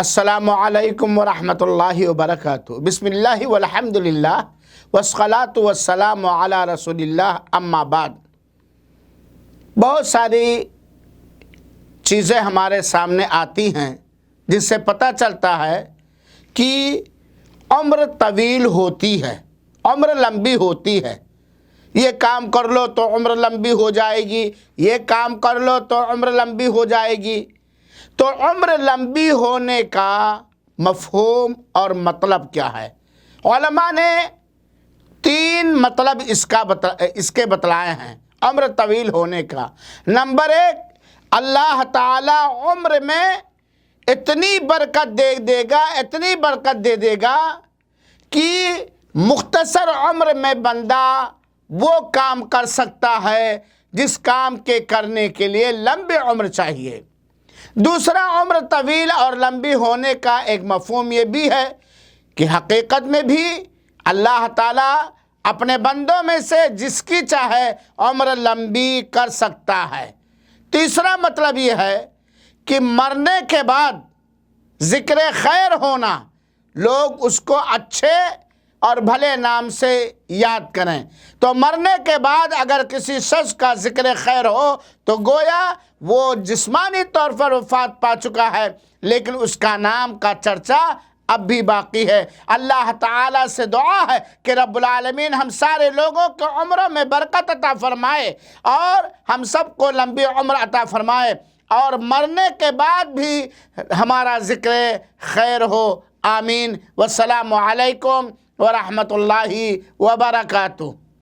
السلام علیکم ورحمۃ اللہ وبرکاتہ۔ بسم اللہ والحمد للہ والصلاة والسلام علی رسول اللہ، اما بعد۔ بہت ساری چیزیں ہمارے سامنے آتی ہیں جس سے پتہ چلتا ہے کہ عمر طویل ہوتی ہے، عمر لمبی ہوتی ہے۔ یہ کام کر لو تو عمر لمبی ہو جائے گی، یہ کام کر لو تو عمر لمبی ہو جائے گی۔ تو عمر لمبی ہونے کا مفہوم اور مطلب کیا ہے؟ علماء نے تین مطلب اس کے بتلائے ہیں عمر طویل ہونے کا۔ نمبر ایک، اللہ تعالی عمر میں اتنی برکت دے گا، اتنی برکت دے دے گا کہ مختصر عمر میں بندہ وہ کام کر سکتا ہے جس کام کے کرنے کے لیے لمبی عمر چاہیے۔ دوسرا، عمر طویل اور لمبی ہونے کا ایک مفہوم یہ بھی ہے کہ حقیقت میں بھی اللہ تعالیٰ اپنے بندوں میں سے جس کی چاہے عمر لمبی کر سکتا ہے۔ تیسرا مطلب یہ ہے کہ مرنے کے بعد ذکر خیر ہونا، لوگ اس کو اچھے اور بھلے نام سے یاد کریں۔ تو مرنے کے بعد اگر کسی شخص کا ذکر خیر ہو تو گویا وہ جسمانی طور پر وفات پا چکا ہے، لیکن اس کا نام کا چرچا اب بھی باقی ہے۔ اللہ تعالیٰ سے دعا ہے کہ رب العالمین ہم سارے لوگوں کو عمروں میں برکت عطا فرمائے اور ہم سب کو لمبی عمر عطا فرمائے، اور مرنے کے بعد بھی ہمارا ذکر خیر ہو۔ آمین۔ والسلام علیکم ورحمۃ اللہ وبرکاتہ۔